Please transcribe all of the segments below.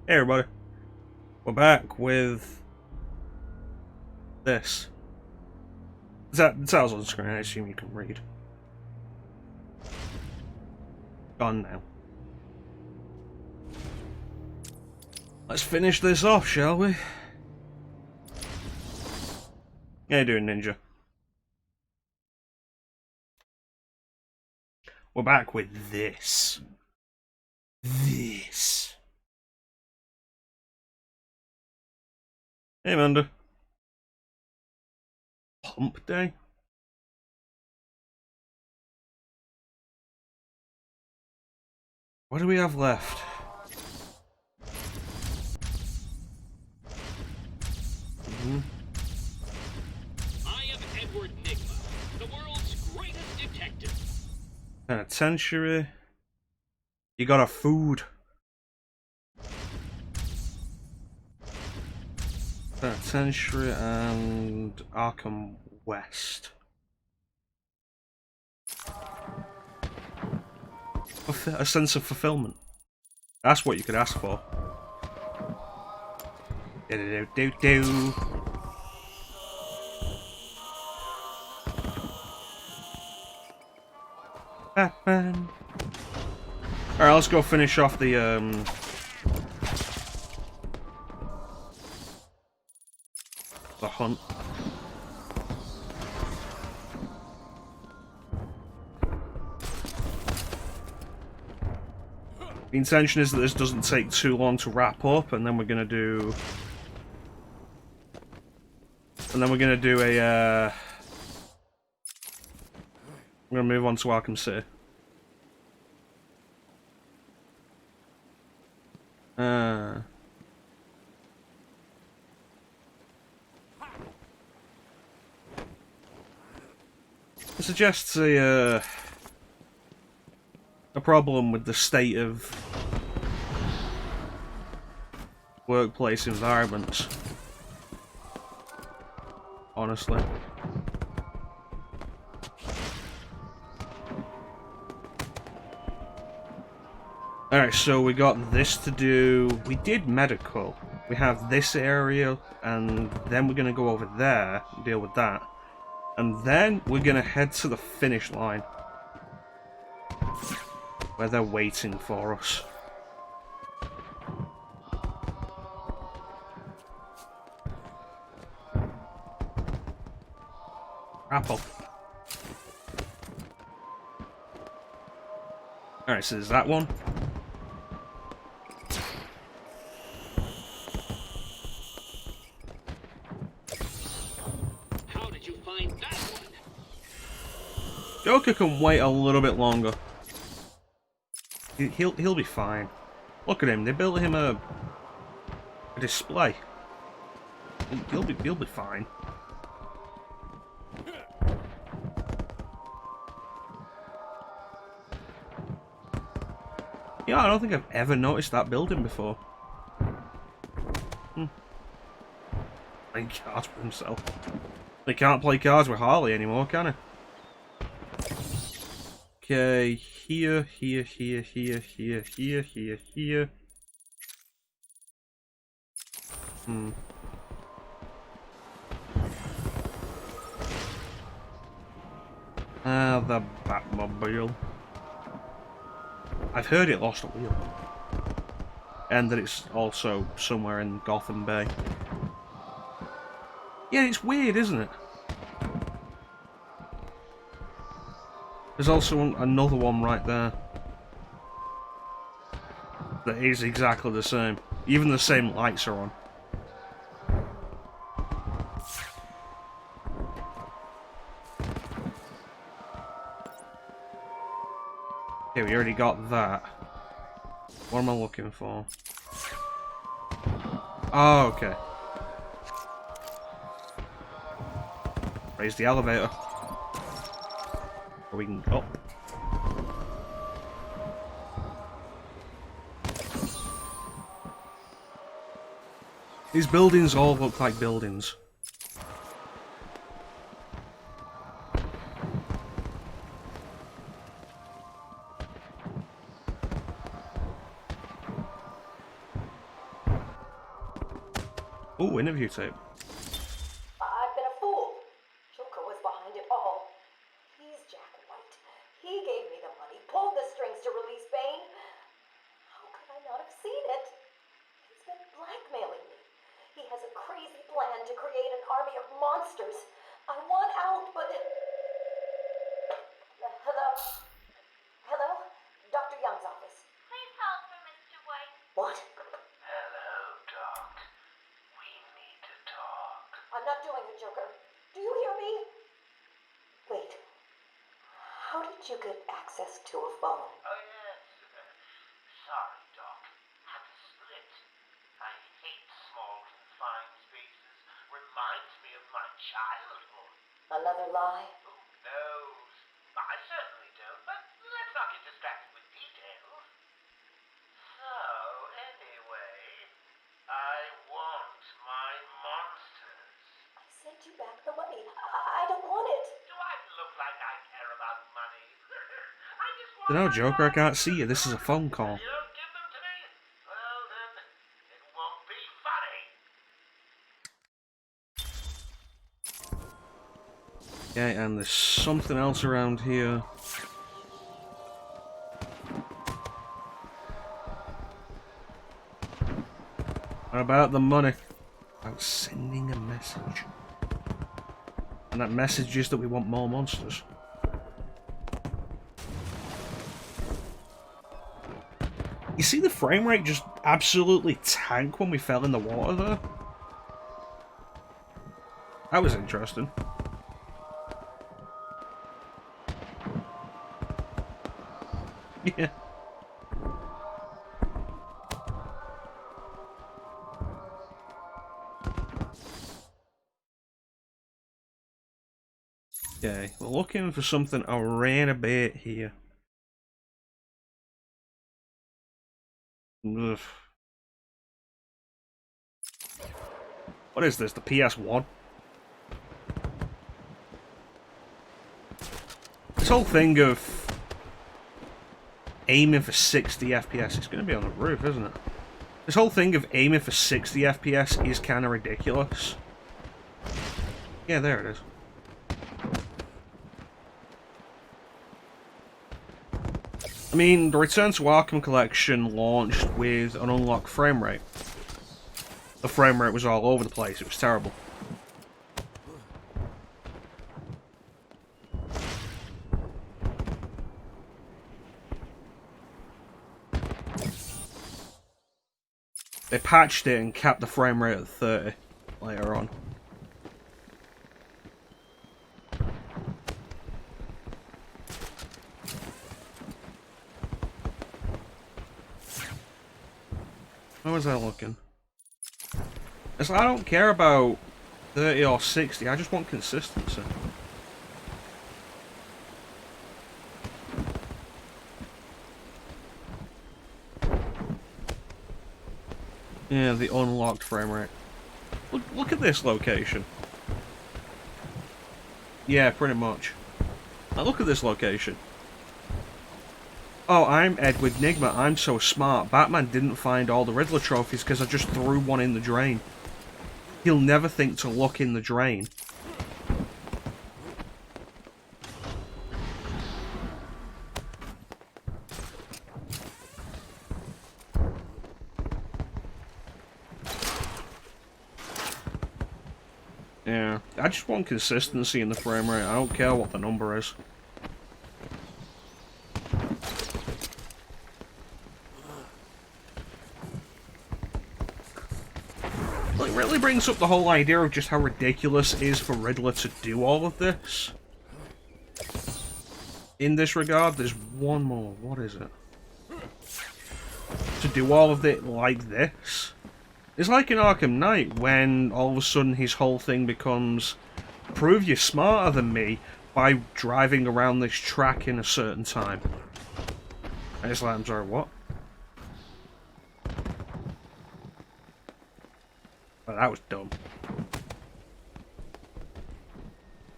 Hey everybody, we're back with this. It's on screen, I assume you can read. Gone now. Let's finish this off, shall we? How you doing, Ninja? We're back with this. This. Hey, Amanda. Pump day? What do we have left? I am Edward Nigma, the world's greatest detective. Penitentiary. You got a food. Penitentiary and Arkham West. A sense of fulfillment. That's what you could ask for. Do-do-do-do-do. Batman. Alright, let's go finish off the hunt. The intention is that this doesn't take too long to wrap up, and then we're gonna do... And then we're gonna do a, we're gonna move on to Arkham City. It suggests a problem with the state of workplace environments. Honestly. Alright, so we got this to do. We did medical. We have this area, and then we're gonna go over there and deal with that. And then we're gonna head to the finish line, where they're waiting for us. Apple. Alright, so there's that one. How did you find that one? Joker can wait a little bit longer. He'll be fine. Look at him. They built him a display. He'll be fine. Yeah, I don't think I've ever noticed that building before. Playing cards with himself. They can't play cards with Harley anymore, can they? Okay, here. The Batmobile. I've heard it lost a wheel. And that it's also somewhere in Gotham Bay. Yeah, it's weird, isn't it? There's also another one right there. That is exactly the same. Even the same lights are on. Okay, we already got that. What am I looking for? Oh, okay. Raise the elevator. Or we can go. These buildings all look like buildings. Oh, interview tape. I've been a fool. Joker was behind it all. He's Jack White. He gave me the money, pulled the strings to release Bane. How could I not have seen it? He's been blackmailing me. He has a crazy plan to create an army of monsters. I want out, but... Hello? Hello? Dr. Young's office. Please hold for Mr. White. What? Hello, Doc. We need to talk. I'm not doing it, Joker. Do you hear me? Wait. How did you get access to a phone? Oh, yes. Sorry, Doc. Had to split. I hate small, confined spaces. Reminds me of my childhood. Another lie? Who knows? I certainly don't, but let's not get distracted with details. So, anyway, I want my monsters. I sent you back the money. I don't want it. Do I look like I care about money? I just want No, my Joker, I can't monsters. see you. This is a phone call. You don't give them to me? Well, then, it won't be funny. Okay, and there's something else around here. What about the money? About sending a message. And that message is that we want more monsters. You see the frame rate just absolutely tank when we fell in the water there? That was interesting. Yeah. Okay, we're looking for something around a bit here. Ugh. What is this, the PS1? This whole thing of aiming for 60 FPS, it's going to be on the roof, isn't it? This whole thing of aiming for 60 FPS is kind of ridiculous. Yeah, there it is. I mean, the Return to Arkham collection launched with an unlocked frame rate. The frame rate was all over the place, it was terrible. They patched it and capped the frame rate at 30 later on. How was that looking? It's like, I don't care about 30 or 60, I just want consistency. Yeah, the unlocked frame rate. Look at this location. Yeah, pretty much. Now look at this location. Oh, I'm Edward Nigma, I'm so smart. Batman didn't find all the Riddler trophies because I just threw one in the drain. He'll never think to look in the drain. Yeah, I just want consistency in the frame rate. I don't care what the number is. Well, it really brings up the whole idea of just how ridiculous it is for Riddler to do all of this. In this regard, there's one more. What is it? To do all of it like this. It's like in Arkham Knight, when all of a sudden his whole thing becomes, prove you're smarter than me by driving around this track in a certain time. And it's like, I'm sorry, what? Well, that was dumb.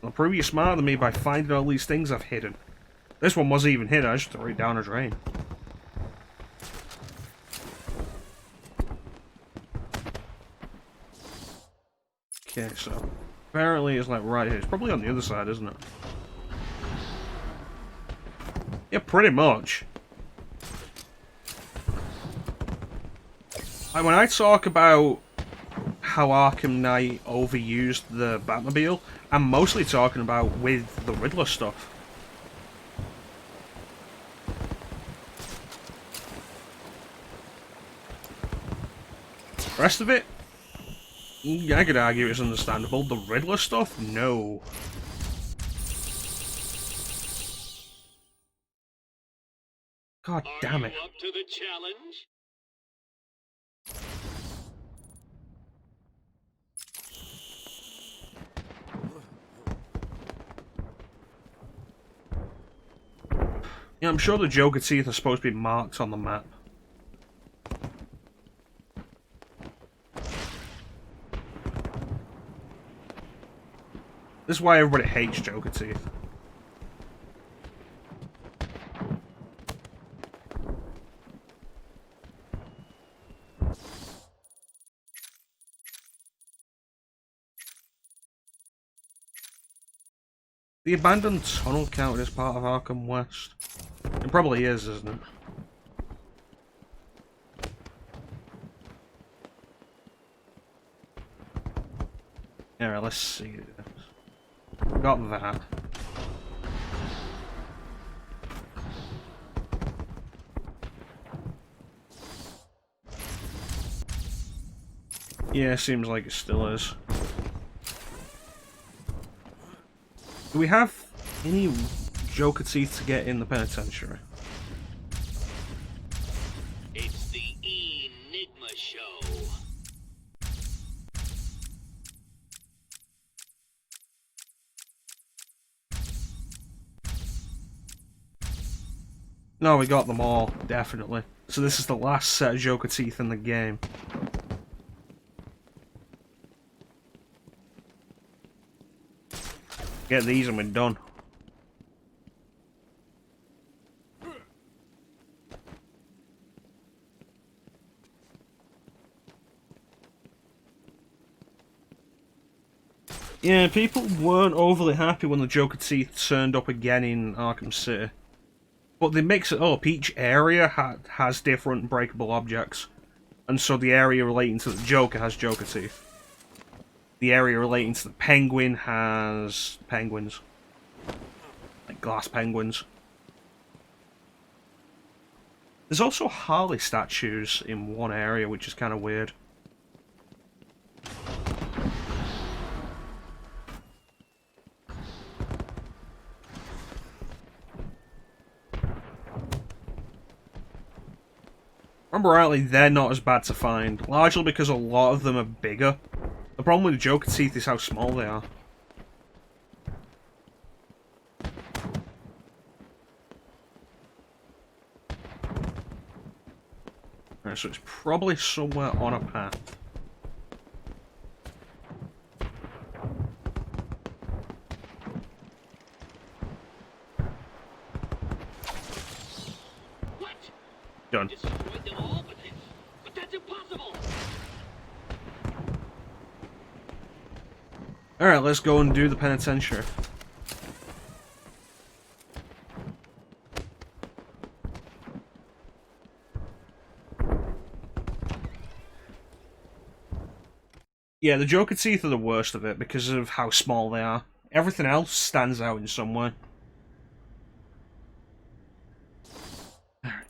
I'll prove you're smarter than me by finding all these things I've hidden. This one wasn't even hidden, I just threw it down a drain. Okay, so apparently it's like right here. It's probably on the other side, isn't it? Yeah, pretty much. Like, when I talk about how Arkham Knight overused the Batmobile, I'm mostly talking about with the Riddler stuff. The rest of it, yeah, I could argue it's understandable. The Riddler stuff, no. God damn it. Are you up to the challenge? Yeah, I'm sure the Joker teeth are supposed to be marked on the map. This is why everybody hates Joker teeth. The abandoned tunnel counted as part of Arkham West. It probably is, isn't it? Alright, let's see this. Got that. Yeah, seems like it still is. Do we have any Joker teeth to get in the penitentiary? It's the Enigma Show. No, we got them all, definitely. So this is the last set of Joker teeth in the game. Get these and we're done. Yeah, people weren't overly happy when the Joker teeth turned up again in Arkham City. But they mix it up. Each area has different breakable objects. And so the area relating to the Joker has Joker teeth. The area relating to the Penguin has penguins. Like glass penguins. There's also Harley statues in one area, which is kind of weird. Remember rightly, they're not as bad to find, largely because a lot of them are bigger. The problem with the Joker teeth is how small they are. Alright, so it's probably somewhere on a path. What? Done. Destroyed them all, but that's impossible. Alright, let's go and do the penitentiary. Yeah, the Joker teeth are the worst of it because of how small they are. Everything else stands out in some way. Alright.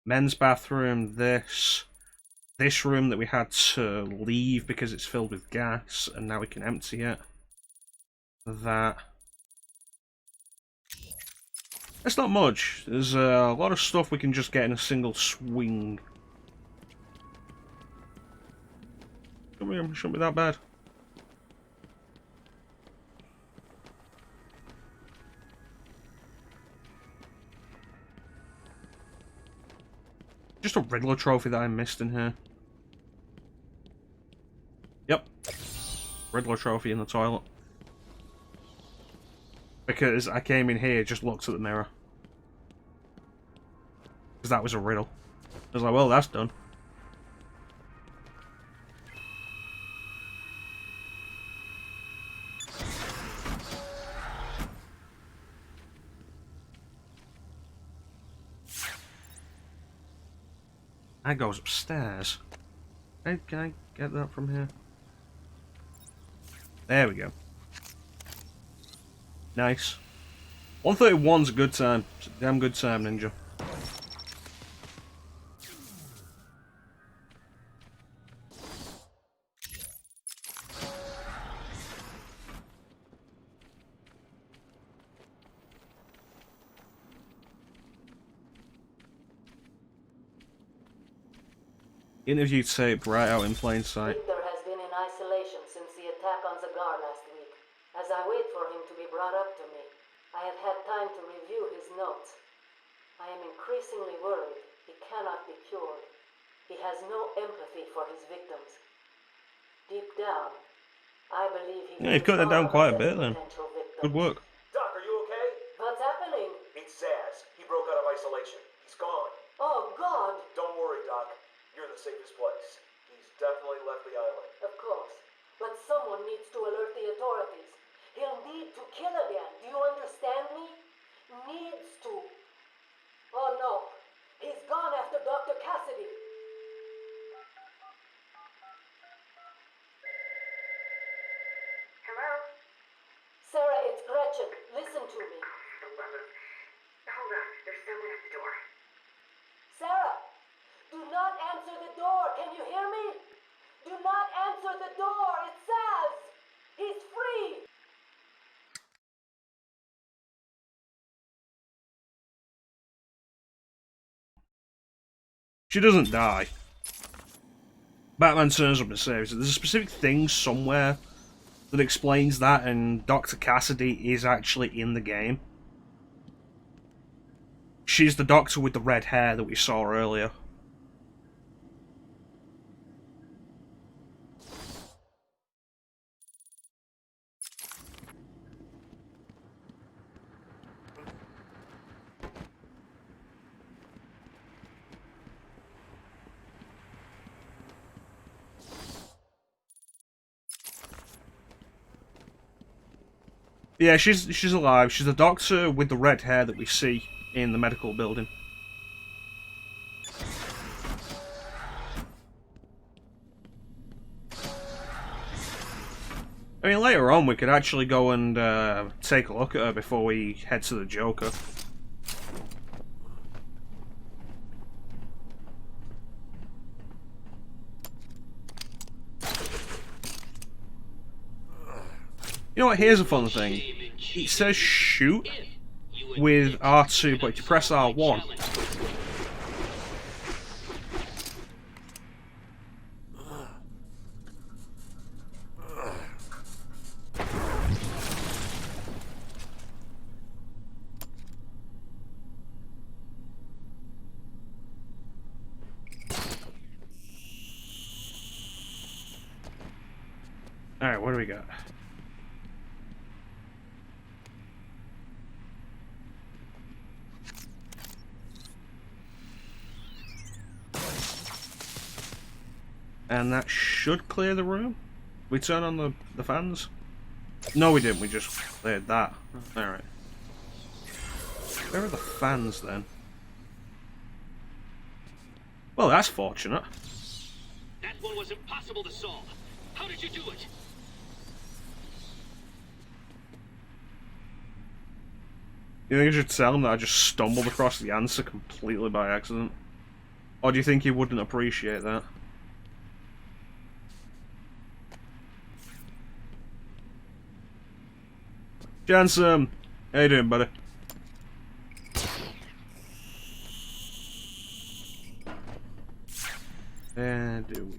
Men's bathroom, this room that we had to leave because it's filled with gas, and now we can empty it. That. It's not much. There's a lot of stuff we can just get in a single swing. Shouldn't be that bad. Just a Riddler trophy that I missed in here. Yep. Riddler trophy in the toilet. Because I came in here, just looked at the mirror. Because that was a riddle. I was like, well, that's done. That goes upstairs. Hey, can I get that from here? There we go. Nice. 131's a good time. It's a damn good time, Ninja. Interview tape right out in plain sight. Victor has been in isolation since the attack on Zagar last week. As I wait for him to be brought up to me, I have had time to review his notes. I am increasingly worried he cannot be cured. He has no empathy for his victims. Deep down, I believe he Yeah, you've cut that down quite a bit then. Good work. Doc, are you okay? What's happening? It's Zaz. He broke out of isolation. He's gone. Oh, God! Don't worry, Doc. You're in the safest place. He's definitely left the island. Of course. But someone needs to alert the authorities. He'll need to kill again. Do you understand me? Needs to. Oh no. He's gone after Dr. Cassidy. Hello? Sarah, it's Gretchen. Listen to me. Hold on. There's someone at the door. Sarah! Do not answer the door. Can you hear me? Do not answer the door. It says he's free. She doesn't die. Batman turns up and saves her. There's a specific thing somewhere that explains that, and Dr. Cassidy is actually in the game. She's the doctor with the red hair that we saw earlier. Yeah, she's alive. She's the doctor with the red hair that we see in the medical building. I mean, later on we could actually go and take a look at her before we head to the Joker. You know what, here's a fun thing. It says shoot with R2, but if you press R1... Alright, what do we got? And that should clear the room. We turn on the fans? No, we didn't. We just cleared that. Alright. Where are the fans, then? Well, that's fortunate. That one was impossible to solve. How did you do it? You think I should tell him that I just stumbled across the answer completely by accident? Or do you think he wouldn't appreciate that? Jansen, how you doing, buddy? And do we?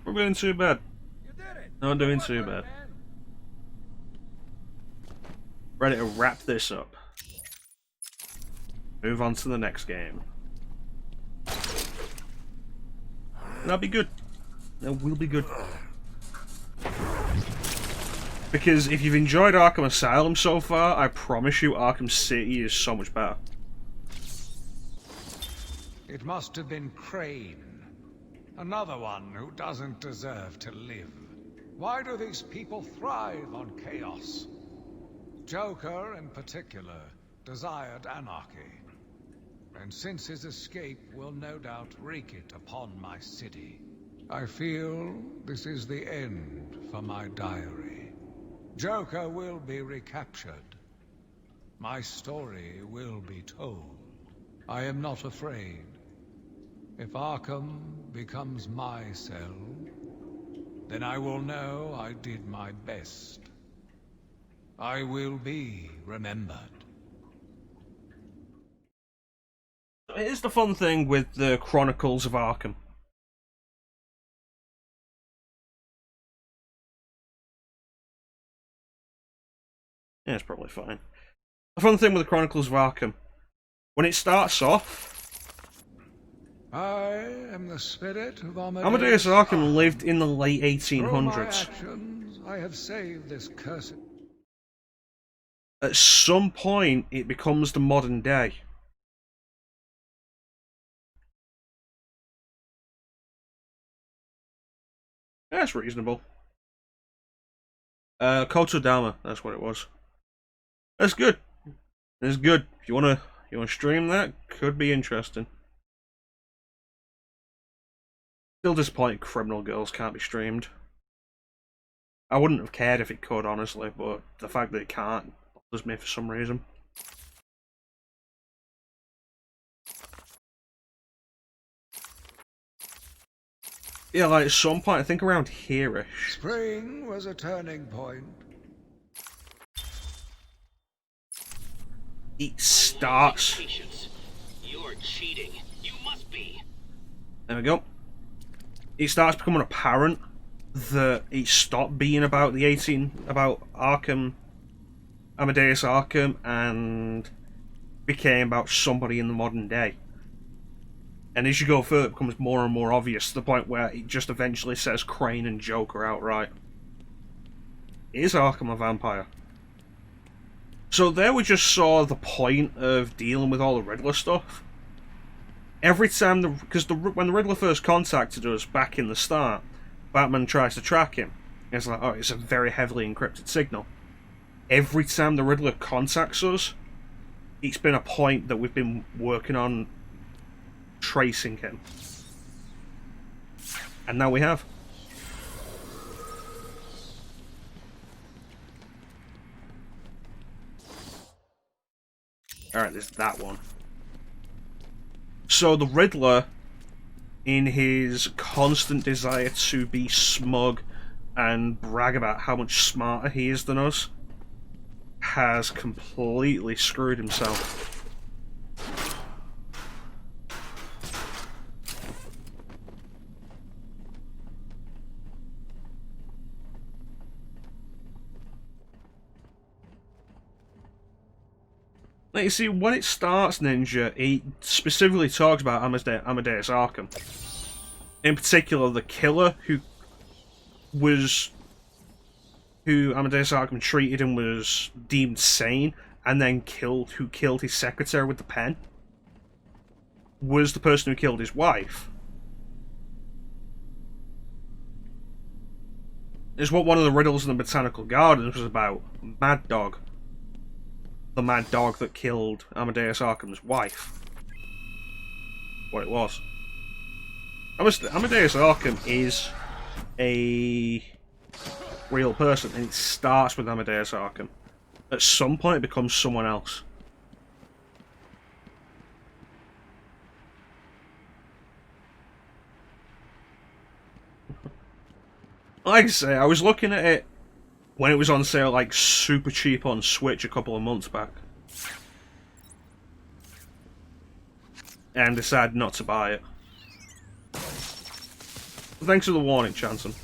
We're doing too bad. Not doing too bad. Ready to wrap this up. Move on to the next game. That'll be good. That will be good. Because if you've enjoyed Arkham Asylum so far, I promise you Arkham City is so much better. It must have been Crane. Another one who doesn't deserve to live. Why do these people thrive on chaos? Joker, in particular, desired anarchy. And since his escape will no doubt wreak it upon my city, I feel this is the end for my diary. Joker will be recaptured. My story will be told. I am not afraid. If Arkham becomes my cell, then I will know I did my best. I will be remembered. Here's the fun thing with the Chronicles of Arkham. Yeah, it's probably fine. The fun thing with the Chronicles of Arkham, when it starts off, I am the spirit of Amadeus Arkham lived in the late 1800s. Through my actions, I have saved this cursed... At some point, it becomes the modern day. That's reasonable. Kotodama, that's what it was. That's good. That's good. If you wanna stream that, could be interesting. Still disappointed Criminal Girls can't be streamed. I wouldn't have cared if it could, honestly, but the fact that it can't bothers me for some reason. Yeah, like at some point, I think around here-ish. Spring was a turning point. It starts. You're cheating. You must be. There we go. It starts becoming apparent that it stopped being about about Arkham, Amadeus Arkham, and became about somebody in the modern day. And as you go further, it becomes more and more obvious to the point where it just eventually says Crane and Joker outright. Is Arkham a vampire? So there we just saw the point of dealing with all the Riddler stuff. Every time, when the Riddler first contacted us back in the start, Batman tries to track him. It's like, oh, it's a very heavily encrypted signal. Every time the Riddler contacts us, it's been a point that we've been working on tracing him. And now we have. Alright, there's that one. So the Riddler, in his constant desire to be smug and brag about how much smarter he is than us, has completely screwed himself. Like, you see, when it starts, Ninja, it specifically talks about Amadeus Arkham. In particular, the killer who Amadeus Arkham treated and was deemed sane, and then who killed his secretary with the pen, was the person who killed his wife. Is what one of the riddles in the Botanical Gardens was about. Mad Dog. The mad dog that killed Amadeus Arkham's wife. What it was. Amadeus Arkham is a real person, and it starts with Amadeus Arkham. At some point it becomes someone else. Like I say, I was looking at it when it was on sale, like, super cheap on Switch a couple of months back. And decided not to buy it. Thanks for the warning, Chanson.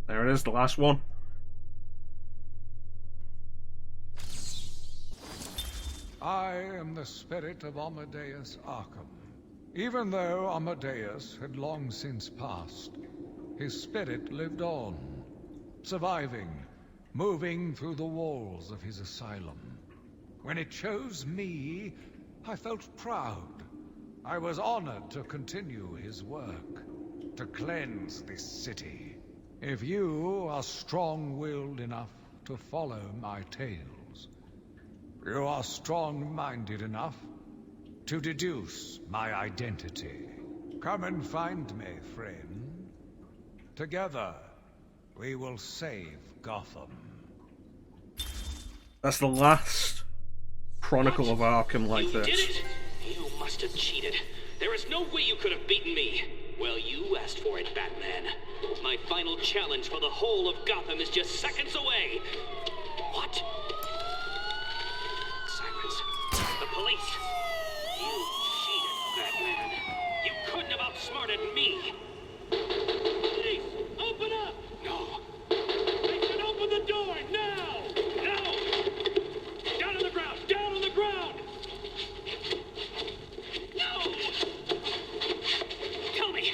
There it is, the last one. I am the spirit of Amadeus Arkham. Even though Amadeus had long since passed, his spirit lived on, surviving, moving through the walls of his asylum. When it chose me, I felt proud. I was honored to continue his work, to cleanse this city. If you are strong-willed enough to follow my tales, you are strong-minded enough to deduce my identity. Come and find me, friend. Together, we will save Gotham. That's the last Chronicle of Arkham like You this. did it? You must have cheated. There is no way you could have beaten me. Well, you asked for it, Batman. My final challenge for the whole of Gotham is just seconds away. What? Sirens. The police. You cheated, Batman. You couldn't have outsmarted me. Police, open up! No. They should open the door now! Now! Down on the ground! Down on the ground! No! Tell me,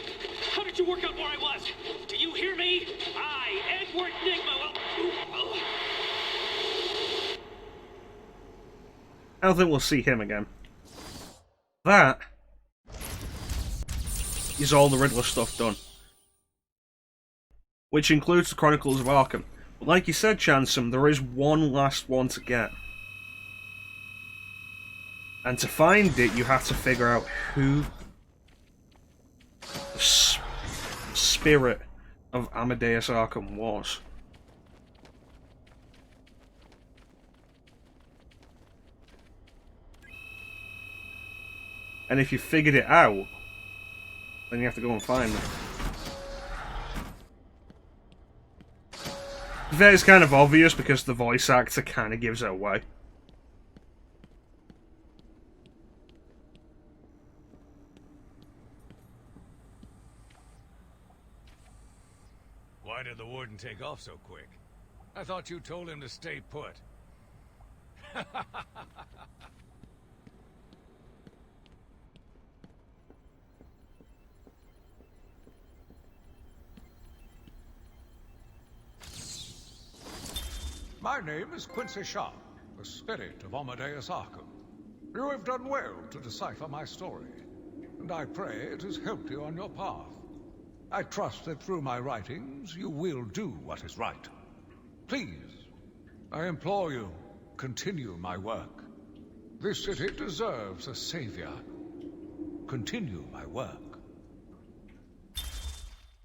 how did you work out where I was? Do you hear me? I, Edward Nigma, well... I don't think we'll see him again. That is all the Riddler stuff done. Which includes the Chronicles of Arkham. But like you said, Chansum, there is one last one to get. And to find it, you have to figure out who the spirit of Amadeus Arkham was. And if you figured it out, then you have to go and find them. That is kind of obvious because the voice actor kind of gives it away. Why did the warden take off so quick? I thought you told him to stay put. My name is Quincy Shaun, the spirit of Amadeus Arkham. You have done well to decipher my story, and I pray it has helped you on your path. I trust that through my writings you will do what is right. Please, I implore you, continue my work. This city deserves a savior. Continue my work.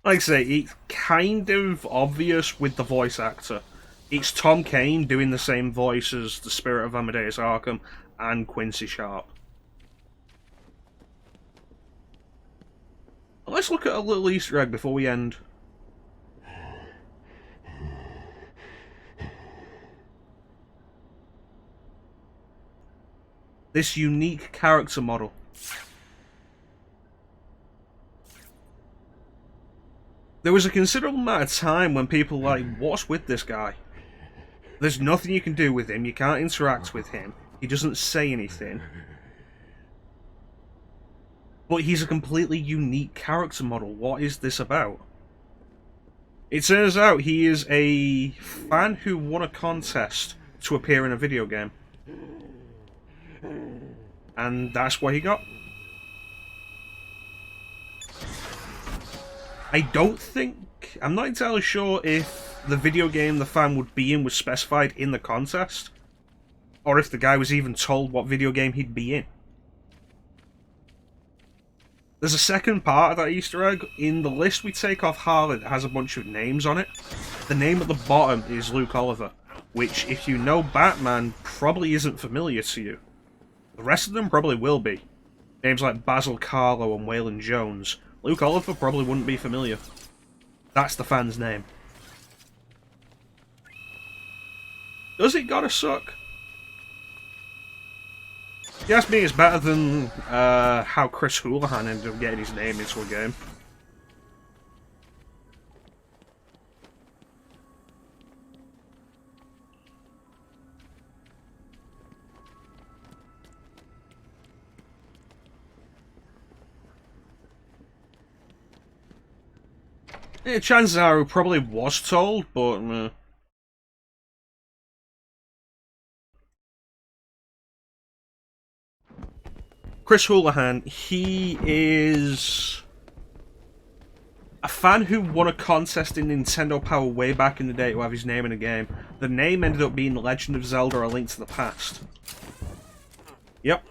Like I say, it's kind of obvious with the voice actor. It's Tom Kane doing the same voice as the spirit of Amadeus Arkham and Quincy Sharp. Let's look at a little Easter egg before we end. This unique character model. There was a considerable amount of time when people were like, what's with this guy? There's nothing you can do with him, you can't interact with him, he doesn't say anything. But he's a completely unique character model. What is this about? It turns out he is a fan who won a contest to appear in a video game. And that's what he got. I'm not entirely sure if the video game the fan would be in was specified in the contest, or if the guy was even told what video game he'd be in. There's a second part of that Easter egg. In the list we take off Harley that has a bunch of names on it. The name at the bottom is Luke Oliver, which, if you know Batman, probably isn't familiar to you. The rest of them probably will be. Names like Basil Karlo and Waylon Jones. Luke Oliver probably wouldn't be familiar. That's the fan's name. Does it gotta suck? If you ask me, it's better than how Chris Houlihan ended up getting his name into a game. Yeah, chances are he probably was told, but... Chris Houlihan, he is a fan who won a contest in Nintendo Power way back in the day to have his name in a game. The name ended up being Legend of Zelda: A Link to the Past. Yep.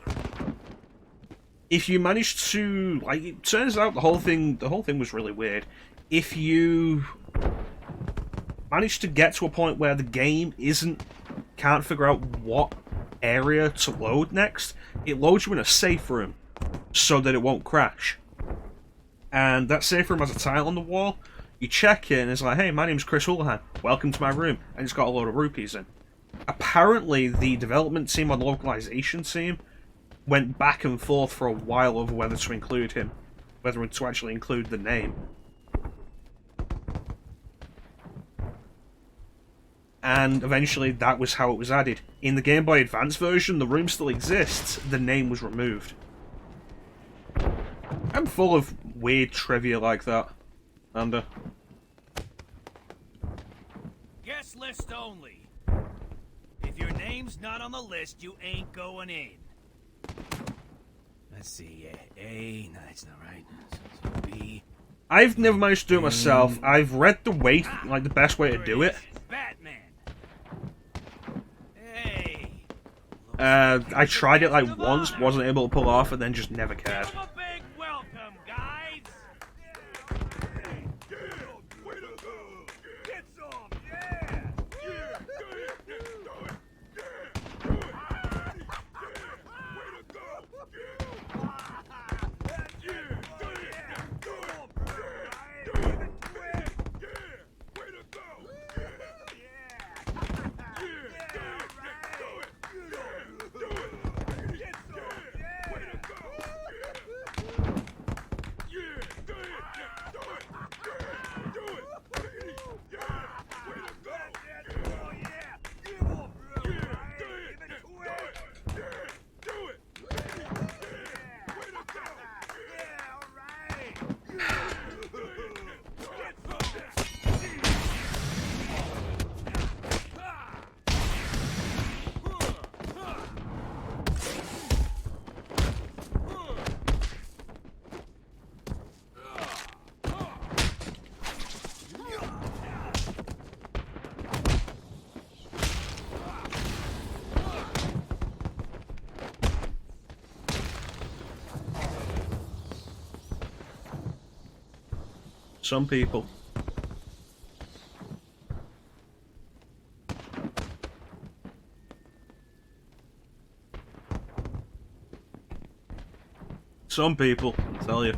If you managed to, like, it turns out the whole thing was really weird. If you manage to get to a point where the game can't figure out what area to load next, it loads you in a safe room so that it won't crash. And that safe room has a tile on the wall. You check it and it's like, hey, my name's Chris Houlihan, welcome to my room, and it's got a load of rupees in. Apparently the development team or the localization team went back and forth for a while over whether to include him, whether to actually include the name. And eventually that was how it was added. In the Game Boy Advance version, the room still exists, the name was removed. I'm full of weird trivia like that, Amber. Guest list only. If your name's not on the list, you ain't going in. Let's see, A, no, that's not right. So B. I've never managed to do it myself. I've read the way, like the best way to do it. Batman. Hey. I tried it like once, wasn't able to pull off, and then just never cared. Give 'em a big welcome, guys. Get some, yeah. Some people. Some people, I tell you.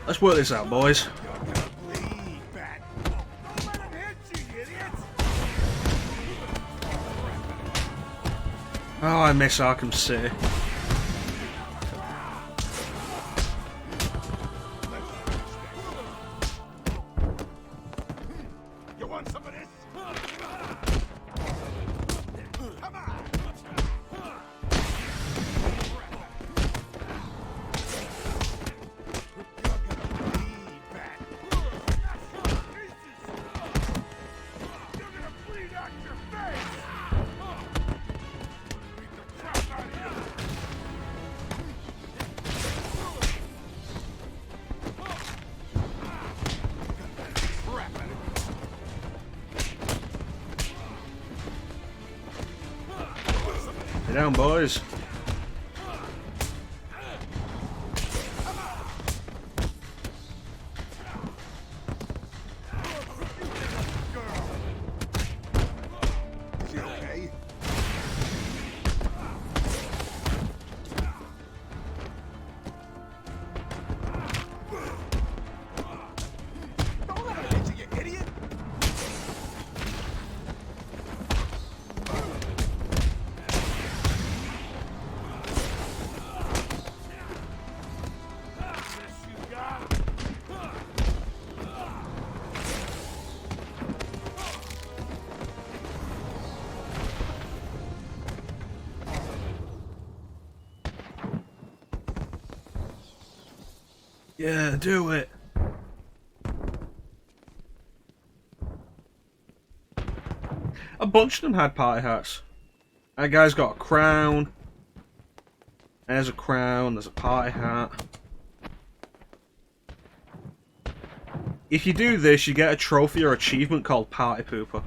Let's work this out, boys. Oh, I miss Arkham City. You want some of this? Come on! down, boys. Yeah, do it. A bunch of them had party hats. That guy's got a crown. There's a crown, there's a party hat. If you do this, you get a trophy or achievement called Party Pooper.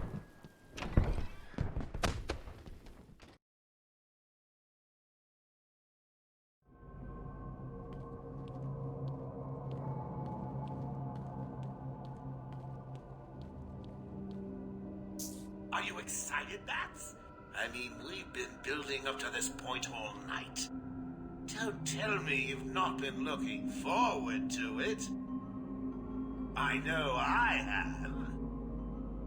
Are you excited, Bats? I mean, we've been building up to this point all night. Don't tell me you've not been looking forward to it. I know I have.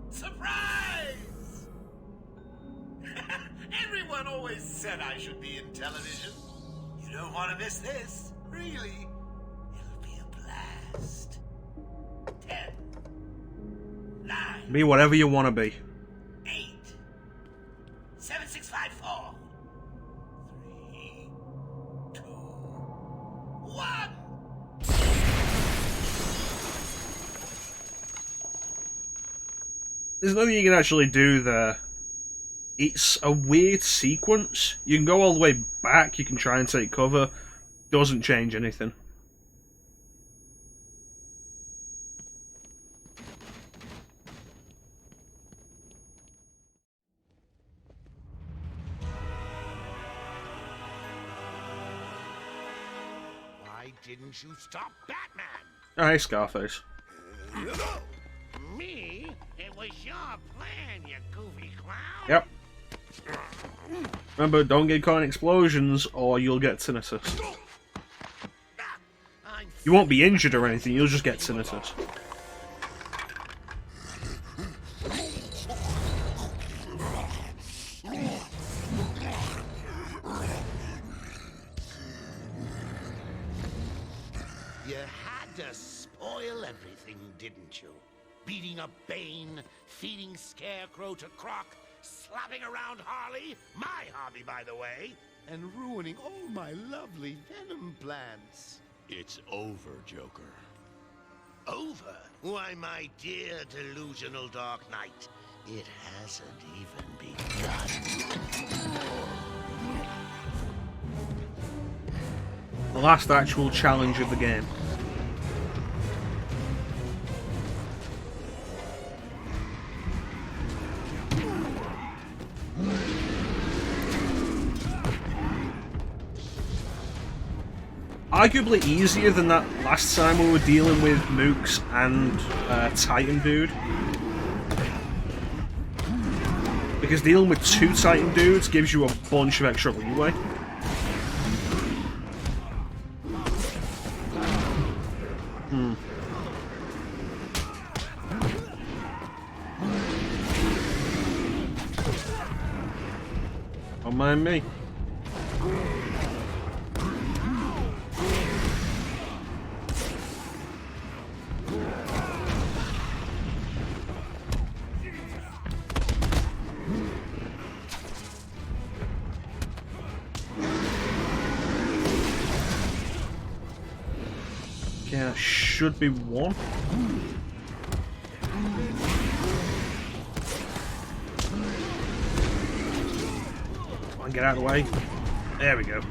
Surprise! Everyone always said I should be in television. You don't want to miss this, really. It'll be a blast. 10, 9, Be whatever you want to be. 8, 7, 6, 5, 4, 3, 2, 1. There's nothing you can actually do there. It's a weird sequence. You can go all the way back, you can try and take cover. Doesn't change anything. Why didn't you stop Batman? Oh, hey, Scarface. Me? It was your plan, you goofy clown. Yep. Remember, don't get caught in explosions or you'll get tinnitus. You won't be injured or anything, you'll just get tinnitus. You had to spoil everything, didn't you? Beating up Bane, feeding Scarecrow to Croc, slapping around Harley, my hobby by the way, and ruining all my lovely Venom plans. It's over, Joker. Over? Why, my dear delusional Dark Knight, it hasn't even begun. The last actual challenge of the game. Arguably easier than that last time we were dealing with Mooks and Titan Dude. Because dealing with 2 Titan Dudes gives you a bunch of extra leeway. Don't mind me. Yeah, should be one. Come on, get out of the way. There we go.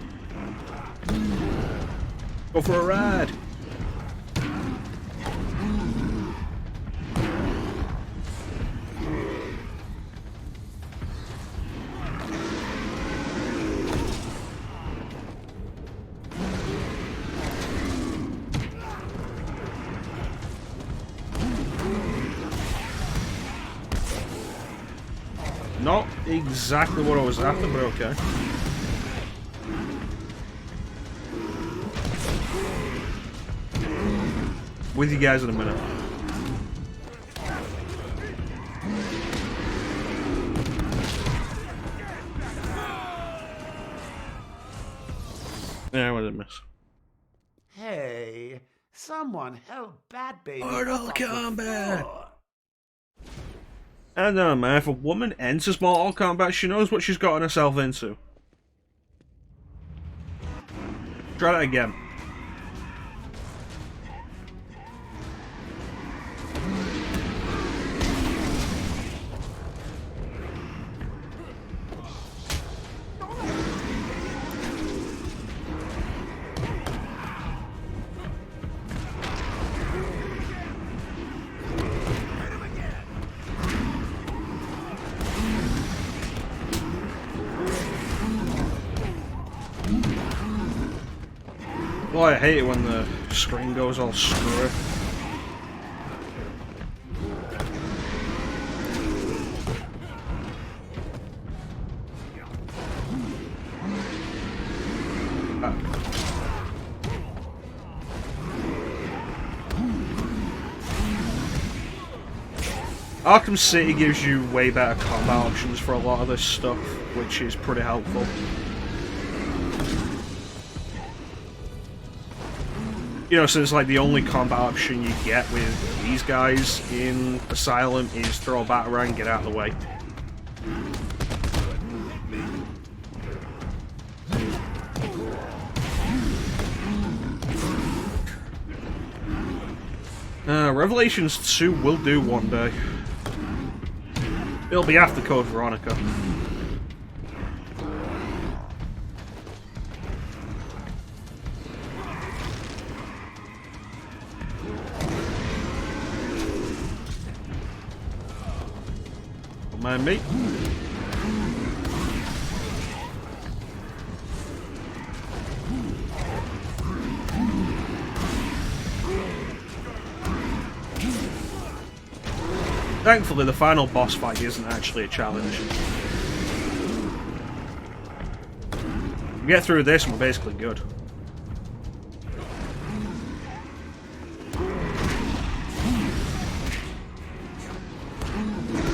Go for a ride. Not exactly what I was after, but okay. With you guys in a minute. Yeah, what did I miss? Hey, someone held Bat Baby Mortal up off the Kombat. floor. I don't know, man. If a woman enters Mortal Kombat, she knows what she's gotten herself into. Try that again. Oh, I hate it when the screen goes all screwy. Arkham City gives you way better combat options for a lot of this stuff, which is pretty helpful. You know, since like the only combat option you get with these guys in Asylum is throw a batarang, get out of the way. Revelations 2 will do one day. It'll be after Code Veronica. Don't mind me. Thankfully, the final boss fight isn't actually a challenge. We get through this and we're basically good.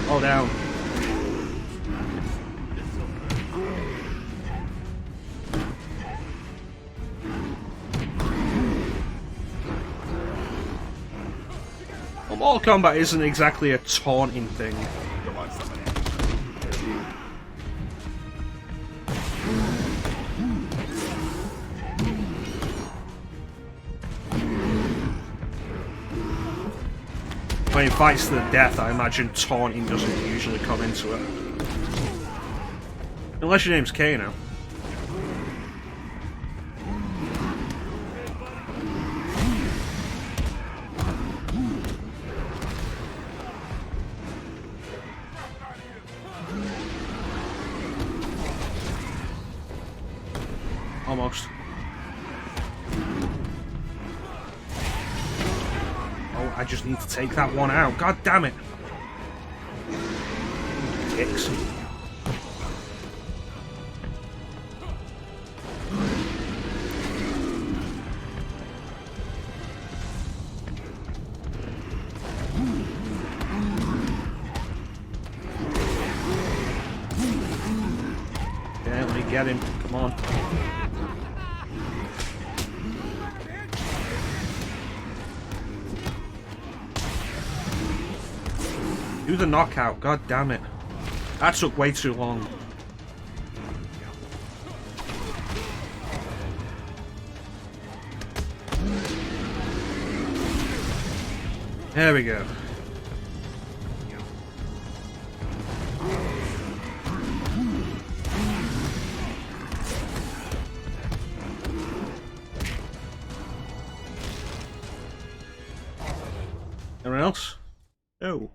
Oh, down. Mortal Kombat isn't exactly a taunting thing. When it fights to the death, I imagine taunting doesn't usually come into it. Unless your name's Kano. Almost. Oh, I just need to take that one out. God damn it. Dicks. Yeah, let me get him. Come on. Do the knockout, god damn it. That took way too long. There we go. Anyone else? No.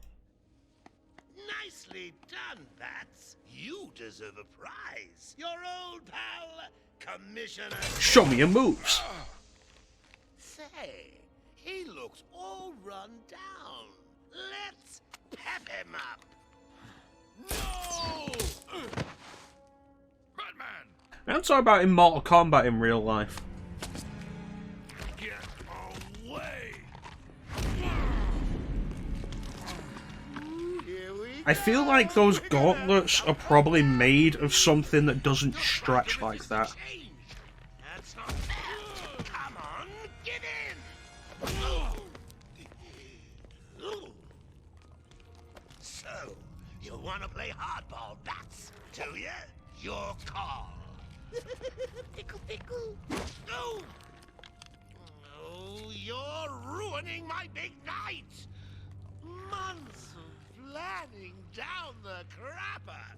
Nicely done, Bats. You deserve a prize. Your old pal, Commissioner... Show me your moves. Say, he looks all run down. Let's pep him up. No! I'm talking about in Mortal Kombat in real life. Get away! I feel like those gauntlets are probably made of something that doesn't stretch like that. That's not fair. Come on, get in. So, you want to play hardball, bats, do you? Your call. Pickle, pickle. No! Oh, you're ruining my big night! Months of planning down the crapper!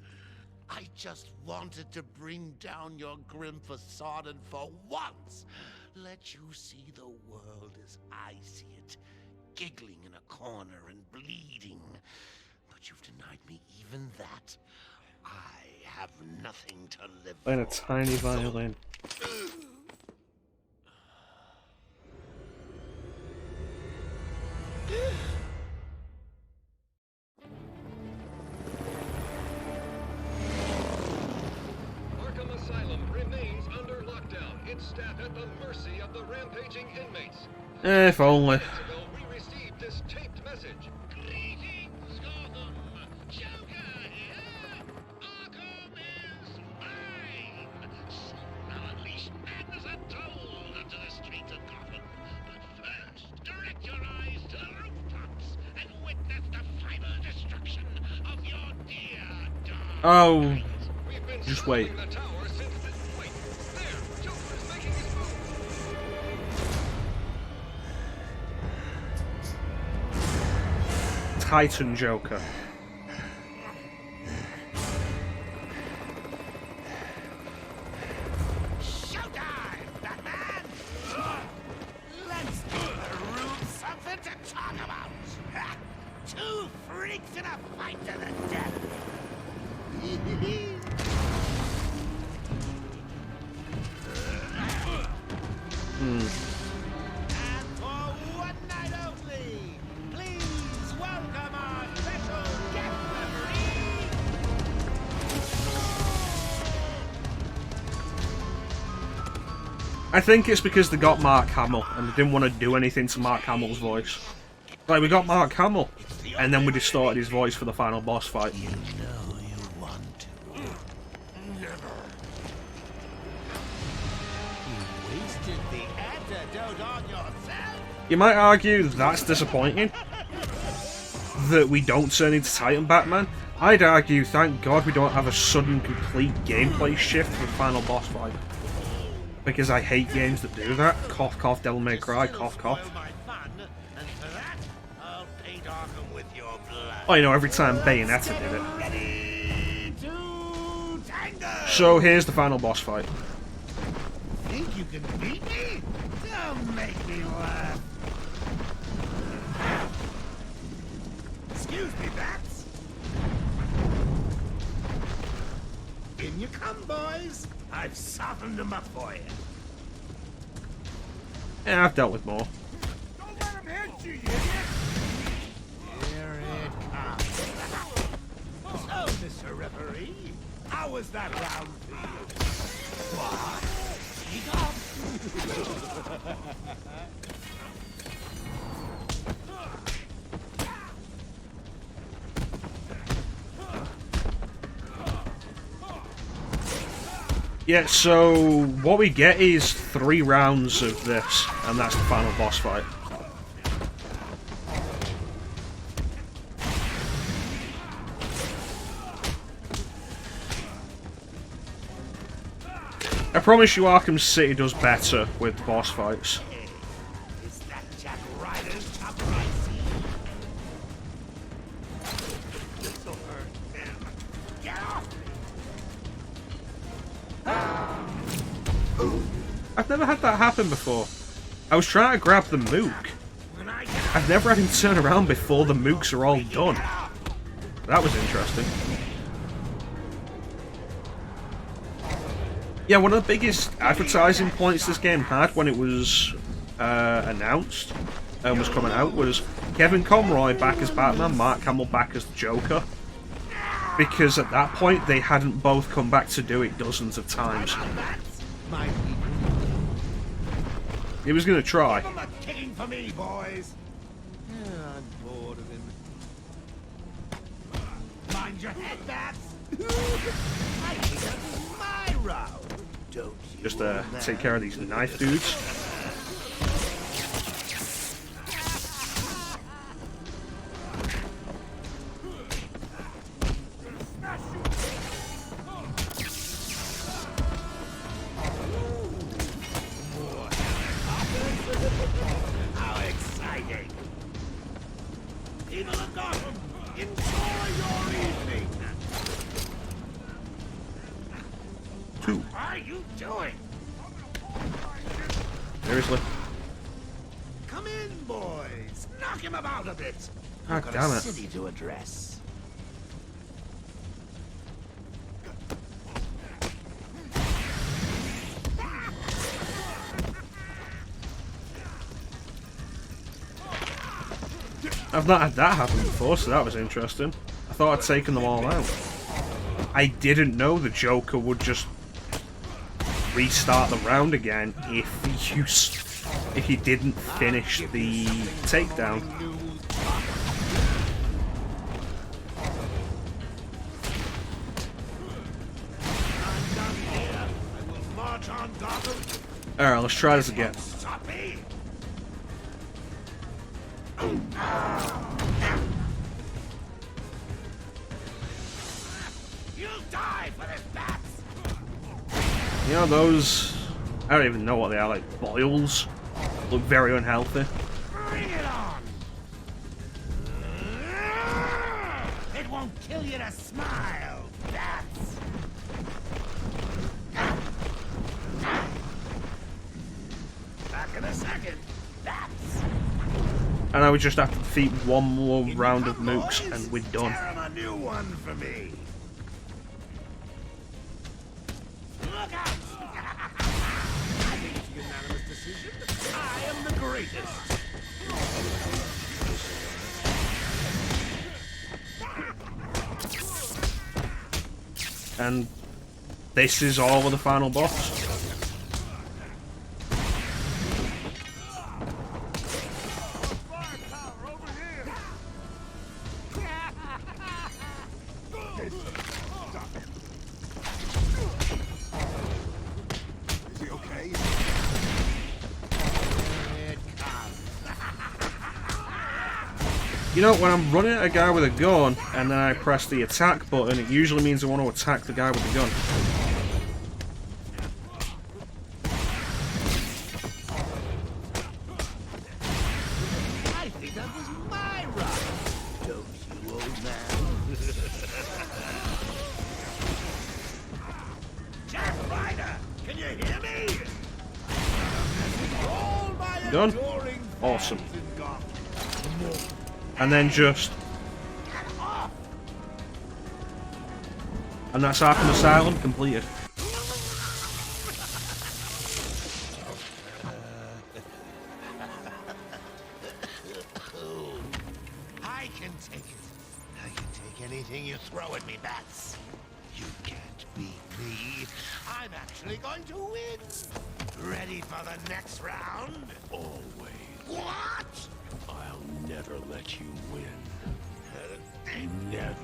I just wanted to bring down your grim facade and for once let you see the world as I see it, giggling in a corner and bleeding. But you've denied me even that. I have nothing to live for. Playing a tiny violin. Arkham Asylum remains under lockdown. Its staff at the mercy of the rampaging inmates. If only. Months ago, we received this taped message. Greetings, Gotham! Joker here! Arkham is mine! Soon I'll unleash madness untold onto the streets of Gotham. But first, direct your eyes to the rooftops and witness the final destruction of your dear dog. Oh, We've been just wait. circling the tower since the... Wait, there! Joker's making his move! Titan Joker. Showtime, Batman! Let's give the room something to talk about! Two freaks in a fight to the death! And for one night only, please welcome our special guest referee! I think it's because they got Mark Hamill and they didn't want to do anything to Mark Hamill's voice. Like, we got Mark Hamill, and then we distorted his voice for the final boss fight. You know you want to. Never. You wasted the antidote on yourself? You might argue that's disappointing, that we don't turn into Titan Batman. I'd argue, thank God we don't have a sudden complete gameplay shift for the final boss fight. Because I hate games that do that. Cough, cough, Devil May Cry, cough, cough. And for that, I'll paint Arkham with your blood. Oh, you know, every time Bayonetta did it. Ready to tango! So here's the final boss fight. Think you can beat me? Don't make me laugh. Excuse me, bats. In you come, boys. I've softened them up for you. Yeah, I've dealt with more. Don't let him hit you, idiot! Here it comes. So, Mr. Referee, how was that round for you? What? Speak up! Yeah, so what we get is 3 rounds of this, and that's the final boss fight. I promise you Arkham City does better with boss fights. Is that Jack Ryder's top right seat? This'll hurt him. Get off! I've never had that happen before. I was trying to grab the mook. I've never had him turn around before the mooks are all done. That was interesting. Yeah, one of the biggest advertising points this game had when it was announced and was coming out was Kevin Conroy back as Batman, Mark Hamill back as the Joker. Because at that point, they hadn't both come back to do it dozens of times. He was going to try. Give him a kicking for me, boys. I'm bored of him. Mind your head, bats. I think that was my round. Don't you? Just take care of these knife dudes. How exciting! People of Gotham, enjoy your evening. What are you doing? Seriously? Come in, boys. Knock him about a bit. God damn it. City to address. I've not had that happen before, so that was interesting. I thought I'd taken them all out. I didn't know the Joker would just restart the round again if you didn't finish the takedown. Alright, let's try this again. You know those, I don't even know what they are, like boils? Look very unhealthy. Bring it on! It won't kill you to smile, bats! Back in a second, bats! And I would just have to defeat one more round of mooks and we're done. Tear 'em a new one for me! Look out! I think it's a unanimous decision. I am the greatest! And this is all of the final boss. You know, when I'm running at a guy with a gun and then I press the attack button, it usually means I want to attack the guy with the gun. I think that was my ride, don't you, old man? Jack Ryder, can you hear me? All my Done? adoring Awesome. fans in Gotham. And then just... And that's Arkham Asylum completed. I can take it. I can take anything you throw at me, bats. You can't beat me. I'm actually going to win. Ready for the next round? Always. What? I'll never let you win. Never.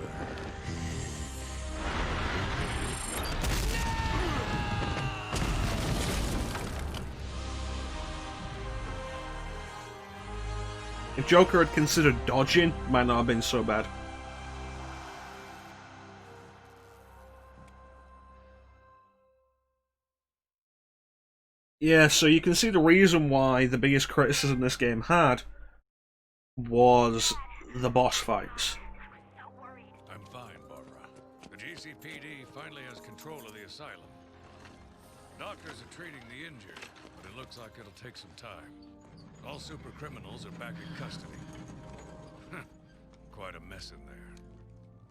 If Joker had considered dodging, it might not have been so bad. Yeah, so you can see the reason why the biggest criticism this game had was the boss fights. I'm fine, Barbara. The GCPD finally has control of the asylum. Doctors are treating the injured, but it looks like it'll take some time. All super criminals are back in custody. Quite a mess in there.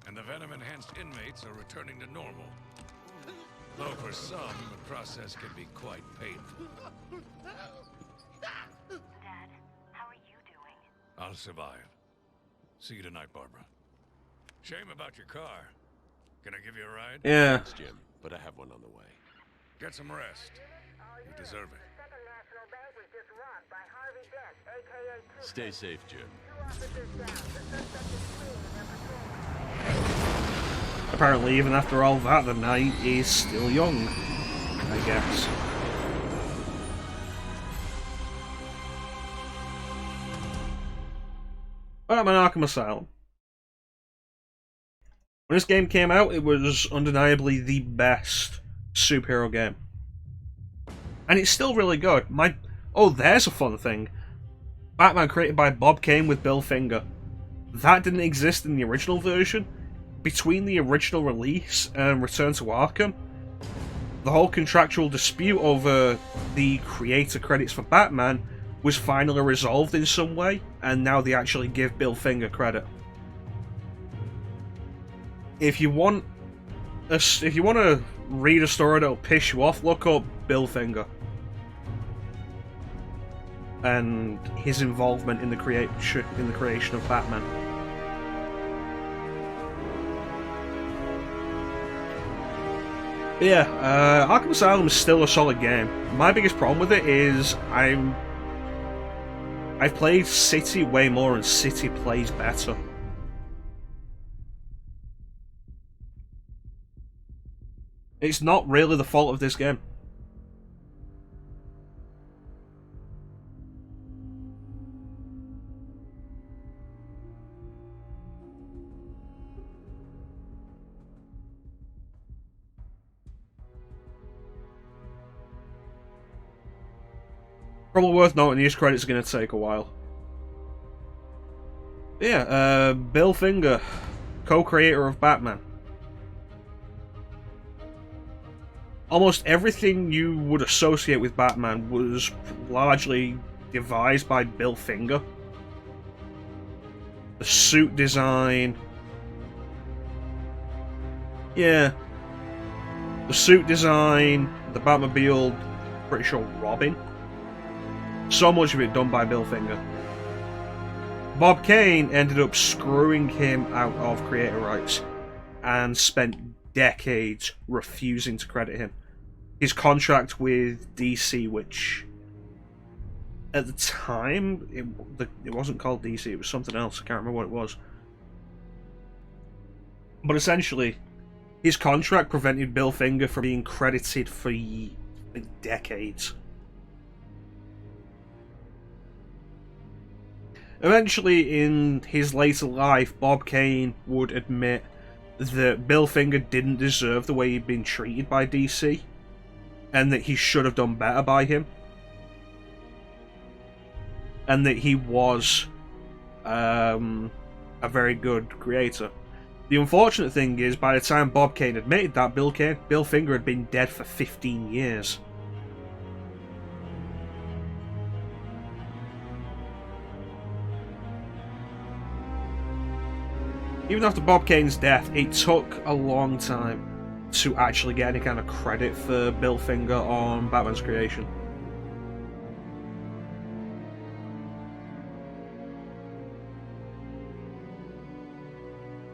And the venom-enhanced inmates are returning to normal. Though for some, the process can be quite painful. Dad, how are you doing? I'll survive. See you tonight, Barbara. Shame about your car. Can I give you a ride? Yeah. Thanks, Jim, but I have one on the way. Get some rest. You deserve it. Stay safe, Jim. Apparently, even after all that, the knight is still young, I guess. Batman Arkham Asylum. When this game came out, it was undeniably the best superhero game. And it's still really good. Oh, there's a fun thing. Batman created by Bob Kane with Bill Finger. That didn't exist in the original version. Between the original release and Return to Arkham, the whole contractual dispute over the creator credits for Batman was finally resolved in some way, and now they actually give Bill Finger credit. If you want to read a story that'll piss you off, look up Bill Finger and his involvement in the creation of Batman. But yeah, Arkham Asylum is still a solid game. My biggest problem with it is I've played City way more, and City plays better. It's not really the fault of this game. Probably worth noting these credits are going to take a while. Yeah, Bill Finger, co-creator of Batman. Almost everything you would associate with Batman was largely devised by Bill Finger. The suit design. Yeah. The suit design, the Batmobile, pretty sure Robin. So much of it done by Bill Finger. Bob Kane ended up screwing him out of creator rights and spent decades refusing to credit him. His contract with DC, which at the time it wasn't called DC, it was something else. I can't remember what it was. But essentially, his contract prevented Bill Finger from being credited for decades. Eventually, in his later life, Bob Kane would admit that Bill Finger didn't deserve the way he'd been treated by DC, and that he should have done better by him, and that he was a very good creator. The unfortunate thing is, by the time Bob Kane admitted that, Bill Finger had been dead for 15 years. Even after Bob Kane's death, it took a long time to actually get any kind of credit for Bill Finger on Batman's creation.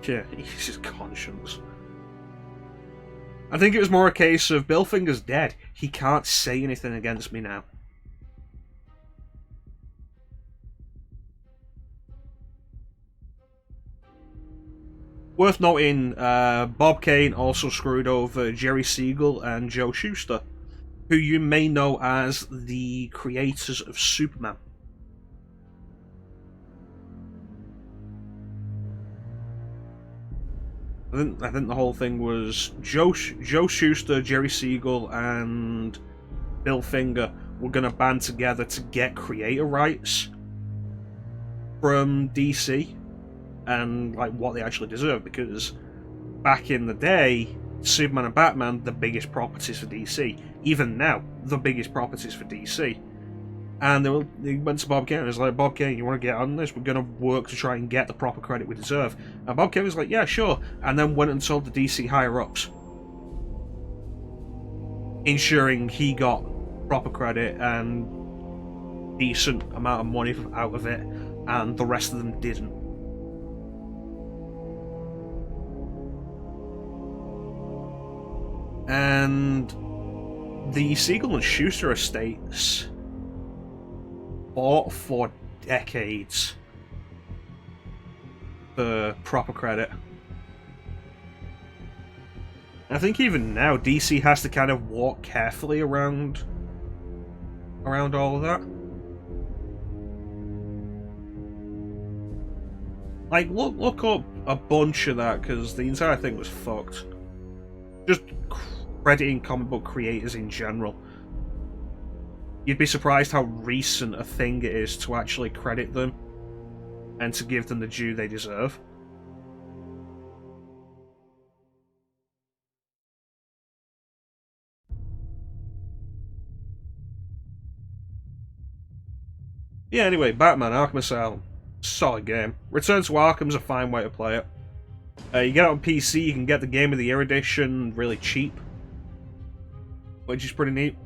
Yeah, he's his conscience. I think it was more a case of Bill Finger's dead. He can't say anything against me now. Worth noting, Bob Kane also screwed over Jerry Siegel and Joe Shuster, who you may know as the creators of Superman. I think the whole thing was Joe Shuster, Jerry Siegel, and Bill Finger were going to band together to get creator rights from DC. And like what they actually deserve, because back in the day, Superman and Batman, the biggest properties for DC. Even now, the biggest properties for DC. And they went to Bob Kane and was like, Bob Kane, you want to get on this? We're going to work to try and get the proper credit we deserve. And Bob Kane was like, yeah, sure. And then went and told the DC higher-ups, ensuring he got proper credit and decent amount of money out of it, and the rest of them didn't. And the Siegel and Schuster estates fought for decades for proper credit. I think even now DC has to kind of walk carefully around all of that. Like, look up a bunch of that, because the entire thing was fucked. Just crediting comic book creators in general. You'd be surprised how recent a thing it is to actually credit them and to give them the due they deserve. Yeah, anyway, Batman Arkham Asylum. Solid game. Return to Arkham's a fine way to play it. You get it on PC, you can get the Game of the Year edition really cheap, which is pretty neat.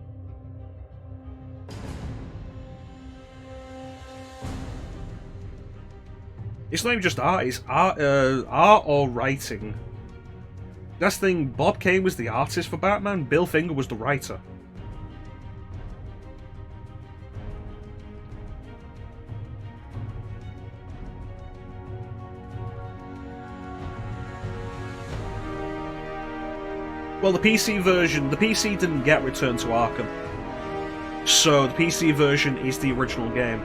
It's not even just art, it's art or writing. That's the thing, Bob Kane was the artist for Batman, Bill Finger was the writer. Well, the PC didn't get Return to Arkham. So the PC version is the original game.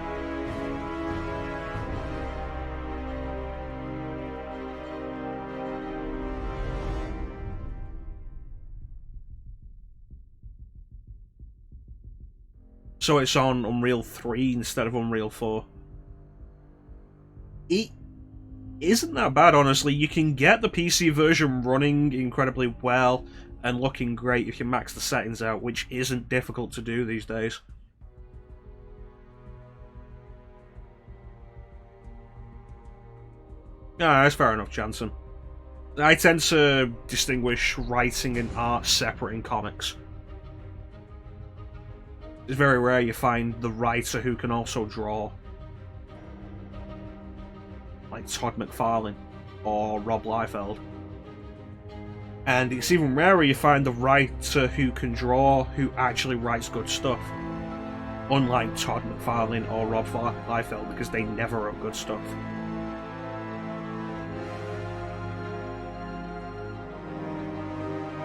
So it's on Unreal 3 instead of Unreal 4. It isn't that bad, honestly. You can get the PC version running incredibly well and looking great if you max the settings out, which isn't difficult to do these days. Ah, that's fair enough, Jansen. I tend to distinguish writing and art separate in comics. It's very rare you find the writer who can also draw. Like Todd McFarlane or Rob Liefeld. And it's even rarer you find the writer who can draw who actually writes good stuff. Unlike Todd McFarlane or Rob Liefeld, because they never wrote good stuff.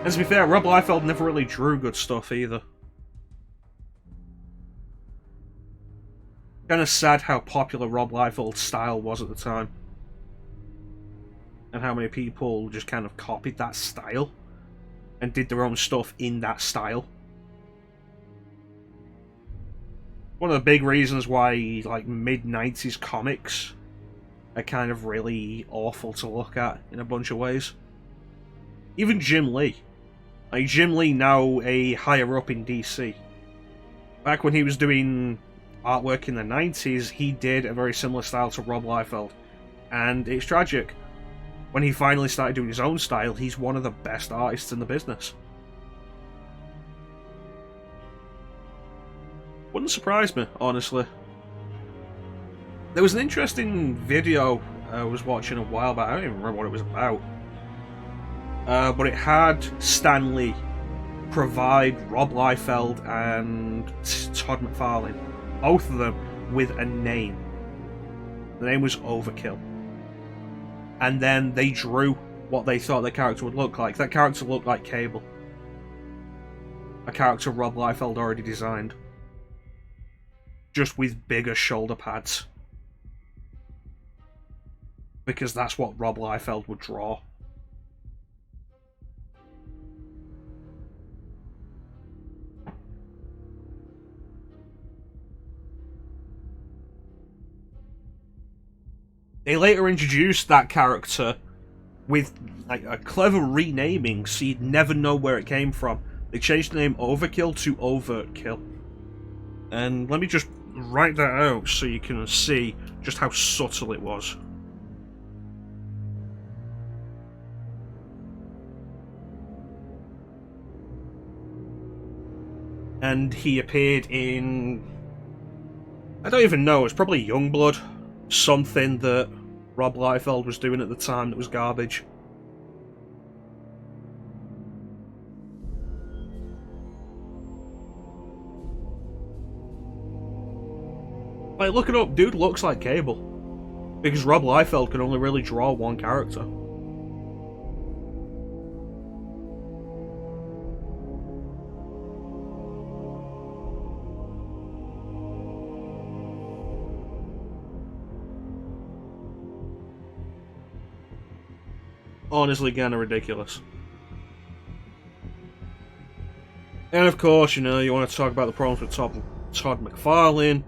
And to be fair, Rob Liefeld never really drew good stuff either. Kind of sad how popular Rob Liefeld's style was at the time. And how many people just kind of copied that style and did their own stuff in that style. One of the big reasons why, like, mid-90s comics are kind of really awful to look at in a bunch of ways. Even Jim Lee. Like, Jim Lee now a higher up in DC. Back when he was doing artwork in the 90s, he did a very similar style to Rob Liefeld. And it's tragic. When he finally started doing his own style, he's one of the best artists in the business. Wouldn't surprise me, honestly. There was an interesting video I was watching a while back. I don't even remember what it was about. But it had Stan Lee provide Rob Liefeld and Todd McFarlane, both of them, with a name. The name was Overkill. And then they drew what they thought the character would look like. That character looked like Cable. A character Rob Liefeld already designed. Just with bigger shoulder pads. Because that's what Rob Liefeld would draw. They later introduced that character with like a clever renaming, so you'd never know where it came from. They changed the name Overkill to Overkill. And let me just write that out so you can see just how subtle it was. And he appeared in... I don't even know, it's probably Youngblood. Something that Rob Liefeld was doing at the time that was garbage. Like, look it up, dude looks like Cable. Because Rob Liefeld can only really draw one character. Honestly, kinda ridiculous. And of course, you know, you want to talk about the problems with Todd McFarlane.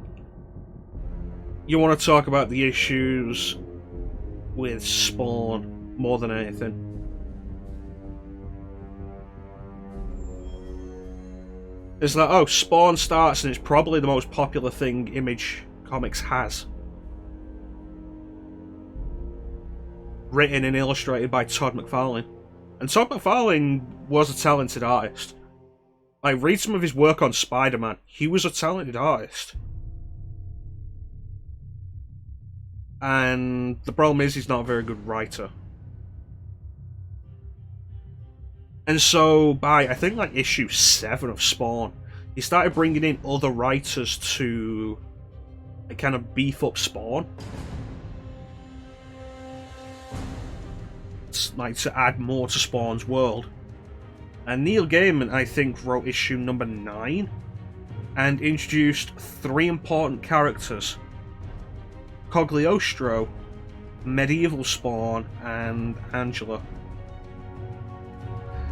You want to talk about the issues with Spawn more than anything. It's like, oh, Spawn starts and it's probably the most popular thing Image Comics has. Written and illustrated by Todd McFarlane. And Todd McFarlane was a talented artist. I read some of his work on Spider-Man. He was a talented artist. And the problem is he's not a very good writer. And so by, I think, like issue 7 of Spawn, he started bringing in other writers to kind of beef up Spawn. Like to add more to Spawn's world. And Neil Gaiman, I think, wrote issue number 9 and introduced 3 important characters: Cogliostro, Medieval Spawn, and Angela.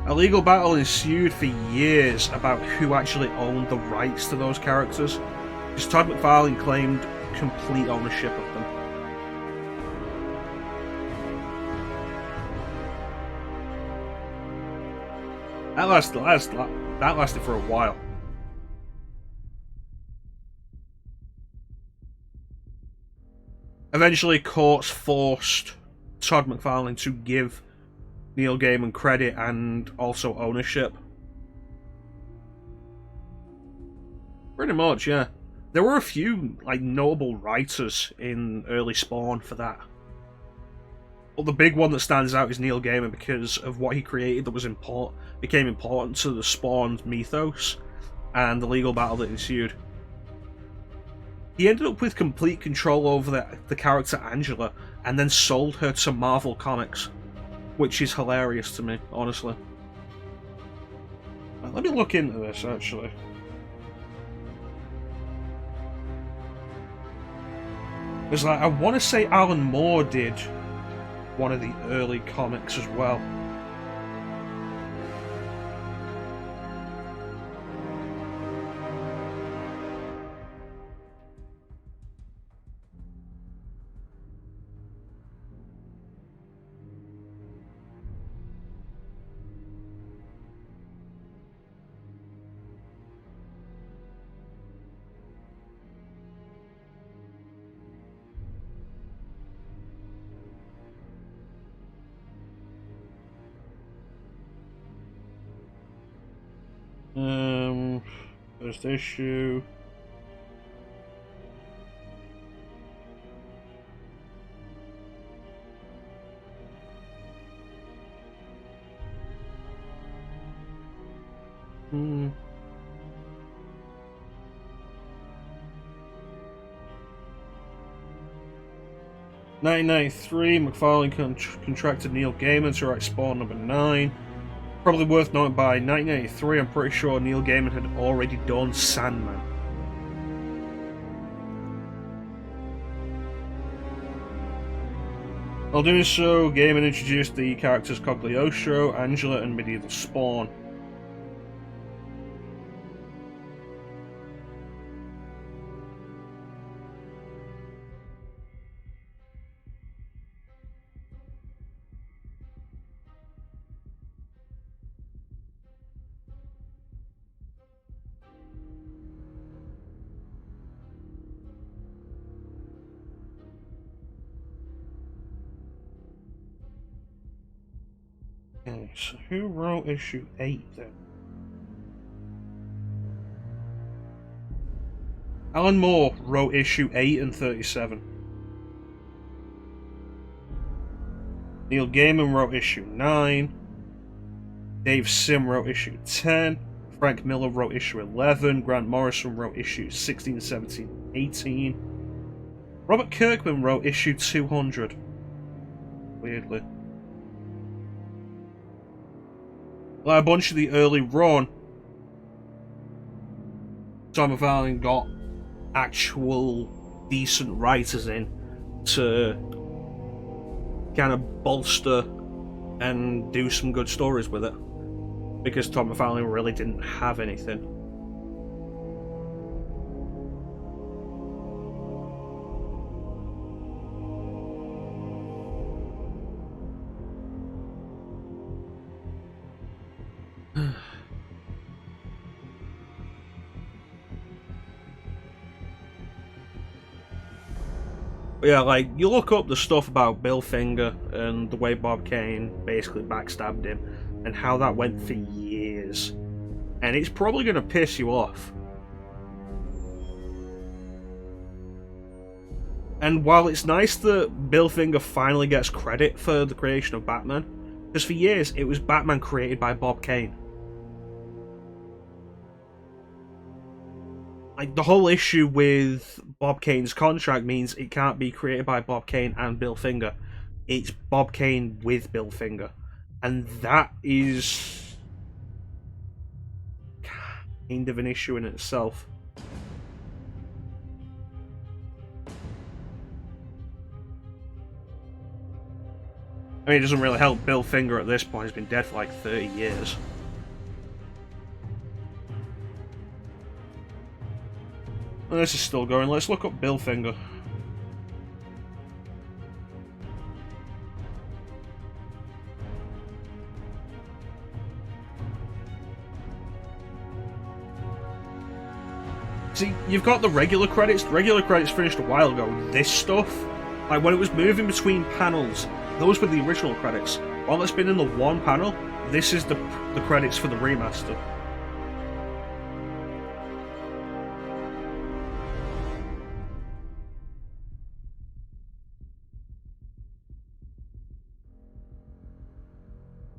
A legal battle ensued for years about who actually owned the rights to those characters, because Todd McFarlane claimed complete ownership of them. That lasted for a while. Eventually, courts forced Todd McFarlane to give Neil Gaiman credit and also ownership. Pretty much, yeah. There were a few like notable writers in early Spawn for that. But the big one that stands out is Neil Gaiman because of what he created that was became important to the Spawn's mythos and the legal battle that ensued. He ended up with complete control over the character Angela and then sold her to Marvel Comics, which is hilarious to me, honestly. Let me look into this, actually. Because I want to say Alan Moore did one of the early comics as well. First issue. Hmm. (1993), McFarlane contracted Neil Gaiman to write Spawn number 9. Probably worth noting, by 1983, I'm pretty sure Neil Gaiman had already done Sandman. While doing so, Gaiman introduced the characters Cogliostro, Angela, and Medieval Spawn. Okay, so who wrote issue 8 then? Alan Moore wrote issue 8 and 37. Neil Gaiman wrote issue 9. Dave Sim wrote issue 10. Frank Miller wrote issue 11. Grant Morrison wrote issues 16, 17, 18. Robert Kirkman wrote issue 200. Weirdly. Like a bunch of the early run, Tom McFarlane got actual decent writers in to kind of bolster and do some good stories with it, because Tom McFarlane really didn't have anything. Yeah, like, you look up the stuff about Bill Finger and the way Bob Kane basically backstabbed him and how that went for years, and it's probably going to piss you off. And while it's nice that Bill Finger finally gets credit for the creation of Batman, because for years it was Batman created by Bob Kane. Like, the whole issue with Bob Kane's contract means it can't be created by Bob Kane and Bill Finger. It's Bob Kane with Bill Finger. And that is kind of an issue in itself. I mean, it doesn't really help Bill Finger at this point. He's been dead for like 30 years. And this is still going. Let's look up Bill Finger. See, you've got the regular credits. The regular credits finished a while ago. This stuff, like when it was moving between panels, those were the original credits. While it's been in the one panel, this is the credits for the remaster.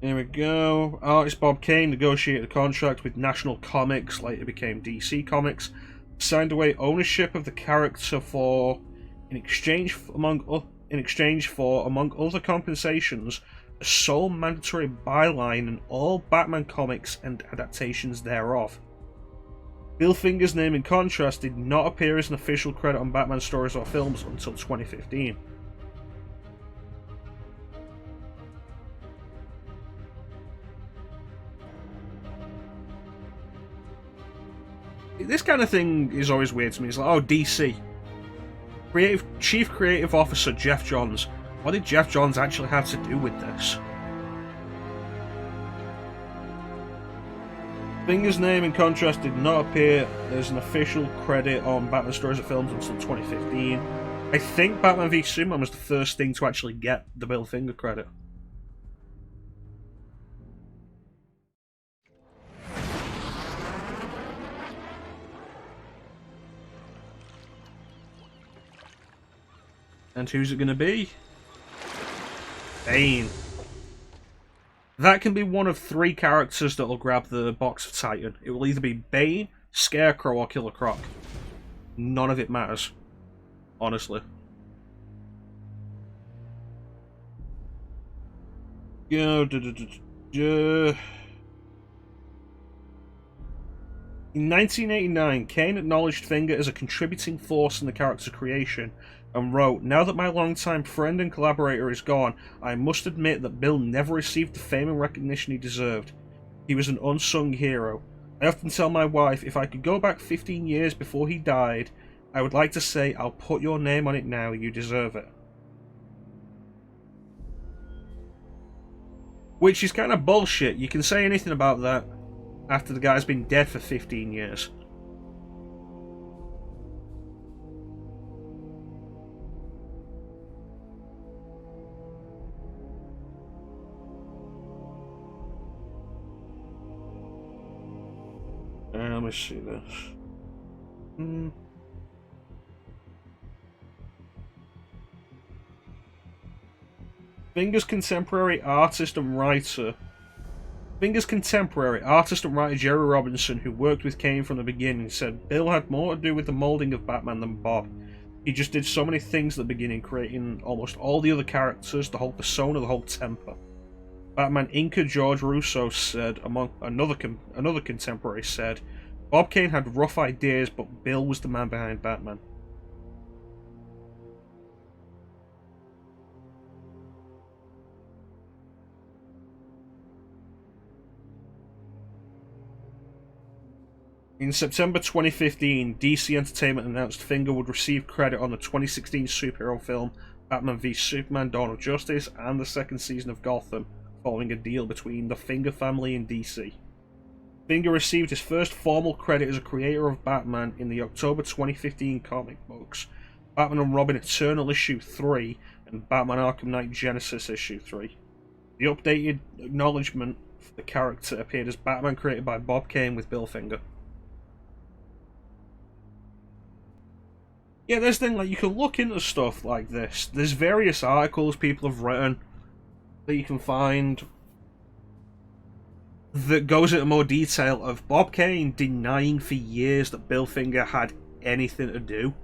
Here we go. Artist Bob Kane negotiated a contract with National Comics, later became DC Comics, signed away ownership of the character in exchange for, among other compensations, a sole mandatory byline in all Batman comics and adaptations thereof. Bill Finger's name, in contrast, did not appear as an official credit on Batman stories or films until 2015. This kind of thing is always weird to me. It's like, oh, DC. Chief Creative Officer Jeff Johns. What did Jeff Johns actually have to do with this? Finger's name, in contrast, did not appear as an official credit on Batman stories or films until 2015. I think Batman v Superman was the first thing to actually get the Bill Finger credit. And who's it going to be? Bane. That can be one of three characters that will grab the box of Titan. It will either be Bane, Scarecrow, or Killer Croc. None of it matters. Honestly. In 1989, Kane acknowledged Finger as a contributing force in the character's creation, and wrote, "Now that my longtime friend and collaborator is gone, I must admit that Bill never received the fame and recognition he deserved. He was an unsung hero. I often tell my wife, if I could go back 15 years before he died, I would like to say, I'll put your name on it now, you deserve it." Which is kind of bullshit. You can say anything about that after the guy's been dead for 15 years. Let me see this. Finger's contemporary artist and writer Jerry Robinson, who worked with Kane from the beginning, said Bill had more to do with the moulding of Batman than Bob. He just did so many things at the beginning, creating almost all the other characters, the whole persona, the whole temper. Batman inker George Russo said, among another contemporary said, Bob Kane had rough ideas, but Bill was the man behind Batman. In September 2015, DC Entertainment announced Finger would receive credit on the 2016 superhero film Batman v Superman: Dawn of Justice and the second season of Gotham, following a deal between the Finger family and DC. Finger received his first formal credit as a creator of Batman in the October 2015 comic books, Batman and Robin Eternal Issue 3 and Batman Arkham Knight Genesis Issue 3. The updated acknowledgement for the character appeared as Batman created by Bob Kane with Bill Finger. Yeah, there's thing like you can look into stuff like this. There's various articles people have written that you can find that goes into more detail of Bob Kane denying for years that Bill Finger had anything to do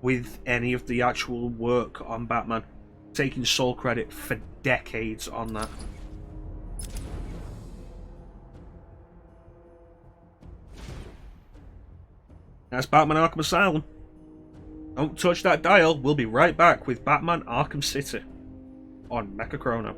with any of the actual work on Batman, taking sole credit for decades on that. That's Batman Arkham Asylum. Don't touch that dial, we'll be right back with Batman Arkham City on Mecha Chrono.